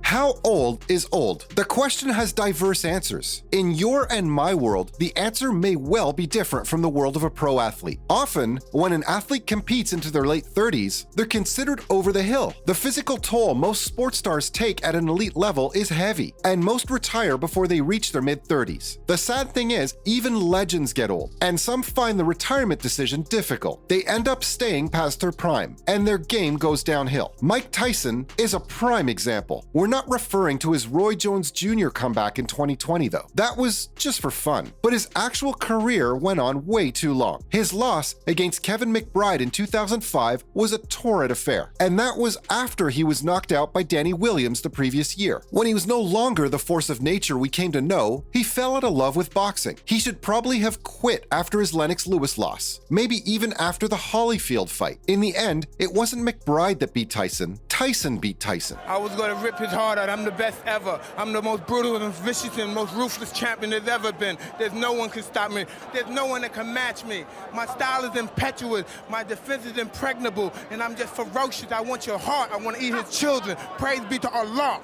How old is old? The question has diverse answers. In your and my world, the answer may well be different from the world of a pro athlete. Often, when an athlete competes into their late 30s, they're considered over the hill. The physical toll most sports stars take at an elite level is heavy, and most retire before they reach their mid-30s. The sad thing is, even legends get old, and some find the retirement decision difficult. They end up staying past their prime, and their game goes downhill. Mike Tyson is a prime example. We're not referring to his Roy Jones Jr. comeback in 2020 though. That was just for fun. But his actual career went on way too long. His loss against Kevin McBride in 2005 was a torrid affair, and that was after he was knocked out by Danny Williams the previous year. When he was no longer the force of nature we came to know, he fell out of love with boxing. He should probably have quit after his Lennox Lewis loss, maybe even after the Holyfield fight. In the end, it wasn't McBride that beat Tyson. Tyson beat Tyson. I was going to rip his heart out. I'm the best ever. I'm the most brutal and vicious and most ruthless champion there's ever been. There's no one can stop me. There's no one that can match me. My style is impetuous. My defense is impregnable. And I'm just ferocious. I want your heart. I want to eat his children. Praise be to Allah.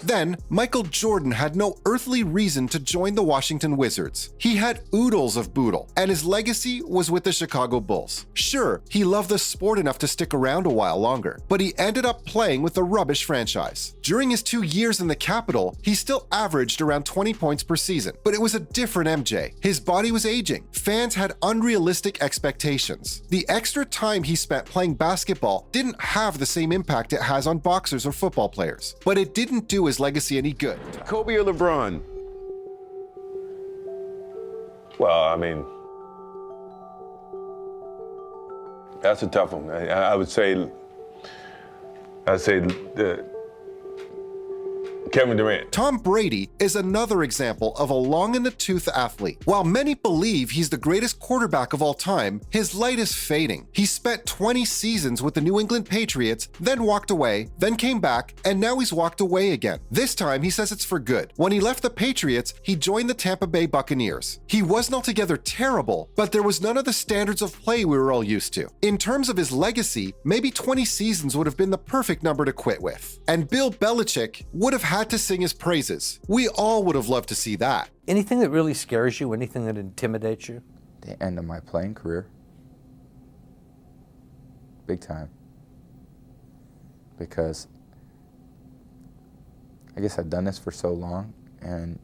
Then, Michael Jordan had no earthly reason to join the Washington Wizards. He had oodles of boodle, and his legacy was with the Chicago Bulls. Sure, he loved the sport enough to stick around a while longer, but he ended up playing with a rubbish franchise. During his 2 years in the Capitol, he still averaged around 20 points per season, but it was a different MJ. His body was aging. Fans had unrealistic expectations. The extra time he spent playing basketball didn't have the same impact it has on boxers or football players, but it didn't do his legacy any good. Kobe or LeBron? Well, I mean, that's a tough one. I would say Kevin Durant. Tom Brady is another example of a long-in-the-tooth athlete. While many believe he's the greatest quarterback of all time, his light is fading. He spent 20 seasons with the New England Patriots, then walked away, then came back, and now he's walked away again. This time, he says it's for good. When he left the Patriots, he joined the Tampa Bay Buccaneers. He wasn't altogether terrible, but there was none of the standards of play we were all used to. In terms of his legacy, maybe 20 seasons would have been the perfect number to quit with. And Bill Belichick would have had to sing his praises. We all would have loved to see that. Anything that really scares you? Anything that intimidates you? The end of my playing career. Big time. Because I guess I've done this for so long, and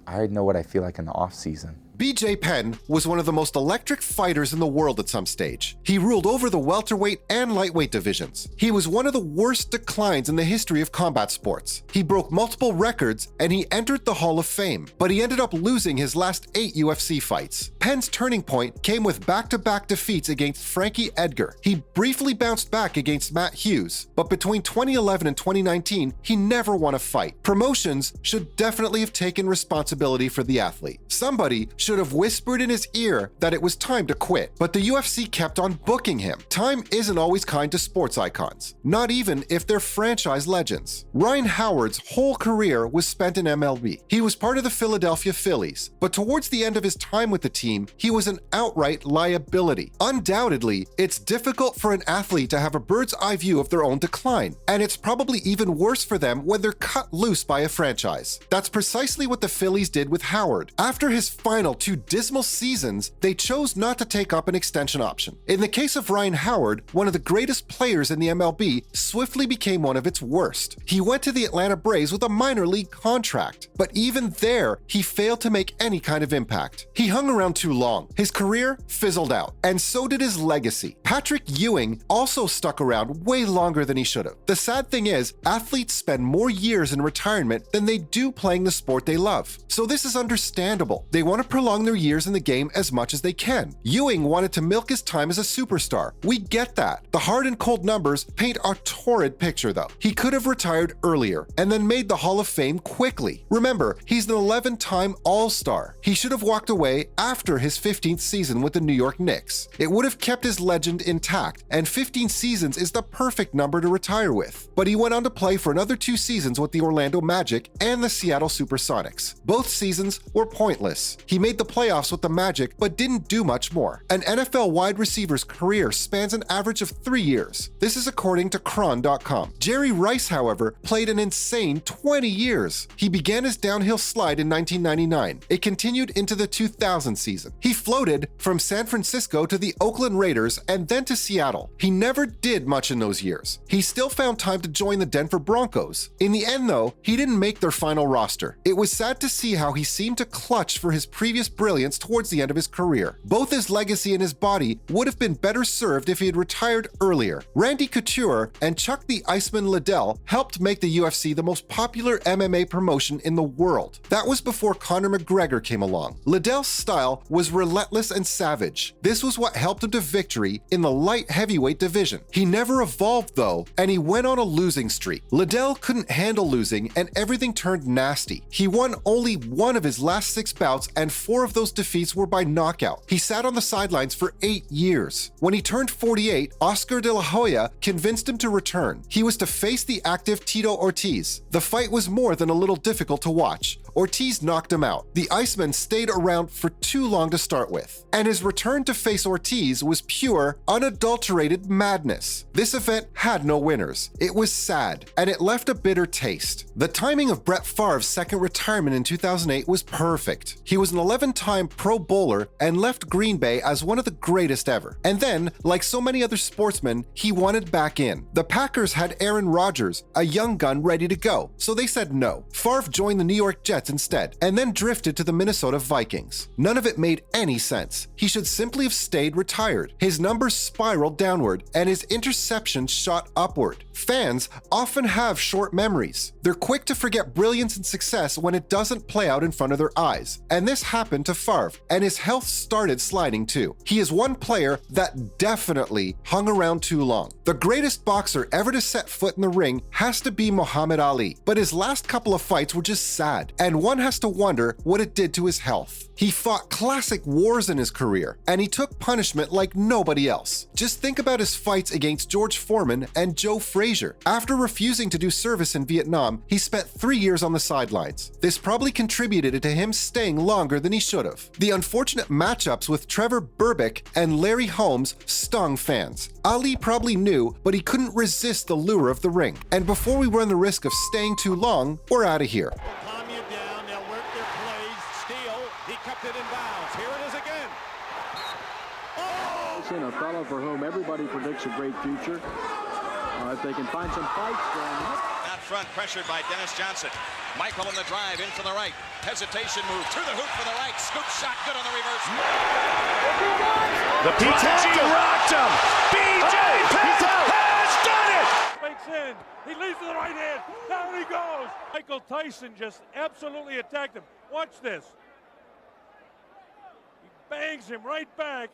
I know what I feel like in the off season. BJ Penn was one of the most electric fighters in the world at some stage. He ruled over the welterweight and lightweight divisions. He was one of the worst declines in the history of combat sports. He broke multiple records and he entered the Hall of Fame, but he ended up losing his last 8 UFC fights. Penn's turning point came with back-to-back defeats against Frankie Edgar. He briefly bounced back against Matt Hughes, but between 2011 and 2019, he never won a fight. Promotions should definitely have taken responsibility for the athlete. Somebody should have whispered in his ear that it was time to quit, but the UFC kept on booking him. Time isn't always kind to sports icons, not even if they're franchise legends. Ryan Howard's whole career was spent in MLB. He was part of the Philadelphia Phillies, but towards the end of his time with the team, he was an outright liability. Undoubtedly, it's difficult for an athlete to have a bird's eye view of their own decline, and it's probably even worse for them when they're cut loose by a franchise. That's precisely what the Phillies did with Howard. After his final 2 dismal seasons, they chose not to take up an extension option. In the case of Ryan Howard, one of the greatest players in the MLB swiftly became one of its worst. He went to the Atlanta Braves with a minor league contract, but even there, he failed to make any kind of impact. He hung around too long. His career fizzled out, and so did his legacy. Patrick Ewing also stuck around way longer than he should have. The sad thing is, athletes spend more years in retirement than they do playing the sport they love. So this is understandable. They want to prolong their years in the game as much as they can. Ewing wanted to milk his time as a superstar. We get that. The hard and cold numbers paint a torrid picture though. He could have retired earlier and then made the Hall of Fame quickly. Remember, he's an 11-time All-Star. He should have walked away after after his 15th season with the New York Knicks. It would have kept his legend intact, and 15 seasons is the perfect number to retire with. But he went on to play for another 2 seasons with the Orlando Magic and the Seattle Supersonics. Both seasons were pointless. He made the playoffs with the Magic, but didn't do much more. An NFL wide receiver's career spans an average of 3 years. This is according to Cron.com. Jerry Rice, however, played an insane 20 years. He began his downhill slide in 1999. It continued into the 2000 season. He floated from San Francisco to the Oakland Raiders and then to Seattle. He never did much in those years. He still found time to join the Denver Broncos. In the end, though, he didn't make their final roster. It was sad to see how he seemed to clutch for his previous brilliance towards the end of his career. Both his legacy and his body would have been better served if he had retired earlier. Randy Couture and Chuck the Iceman Liddell helped make the UFC the most popular MMA promotion in the world. That was before Conor McGregor came along. Liddell's style was relentless and savage. This was what helped him to victory in the light heavyweight division. He never evolved though, and he went on a losing streak. Liddell couldn't handle losing and everything turned nasty. He won only 1 of his last 6 bouts and 4 of those defeats were by knockout. He sat on the sidelines for 8 years. When he turned 48, Oscar de la Hoya convinced him to return. He was to face the active Tito Ortiz. The fight was more than a little difficult to watch. Ortiz knocked him out. The Iceman stayed around for too long to start with, and his return to face Ortiz was pure, unadulterated madness. This event had no winners. It was sad, and it left a bitter taste. The timing of Brett Favre's second retirement in 2008 was perfect. He was an 11-time Pro Bowler and left Green Bay as one of the greatest ever. And then, like so many other sportsmen, he wanted back in. The Packers had Aaron Rodgers, a young gun ready to go, so they said no. Favre joined the New York Jets instead, and then drifted to the Minnesota Vikings. None of it made any sense. He should simply have stayed retired. His numbers spiraled downward, and his interceptions shot upward. Fans often have short memories. They're quick to forget brilliance and success when it doesn't play out in front of their eyes. And this happened to Favre, and his health started sliding too. He is one player that definitely hung around too long. The greatest boxer ever to set foot in the ring has to be Muhammad Ali, but his last couple of fights were just sad, and one has to wonder what it did to his health. He fought classic wars in his career, and he took punishment like nobody else. Just think about his fights against George Foreman and Joe Frazier. After refusing to do service in Vietnam, he spent 3 years on the sidelines. This probably contributed to him staying longer than he should have. The unfortunate matchups with Trevor Berbick and Larry Holmes stung fans. Ali probably knew, but he couldn't resist the lure of the ring. And before we run the risk of staying too long, we're out of here. Calm you down, they'll work their plays. Steele, he kept it in bounds. Here it is again. A fellow for whom everybody predicts a great future. If they can find some fights, then... Out front, pressured by Dennis Johnson. Michael in the drive, in for the right. Hesitation move, to the hoop for the right. Scoop shot, good on the reverse. The P.J. rocked him. B.J. Penn has done it. Fakes in. He leads to the right hand. Down he goes. Michael Tyson just absolutely attacked him. Watch this. He bangs him right back.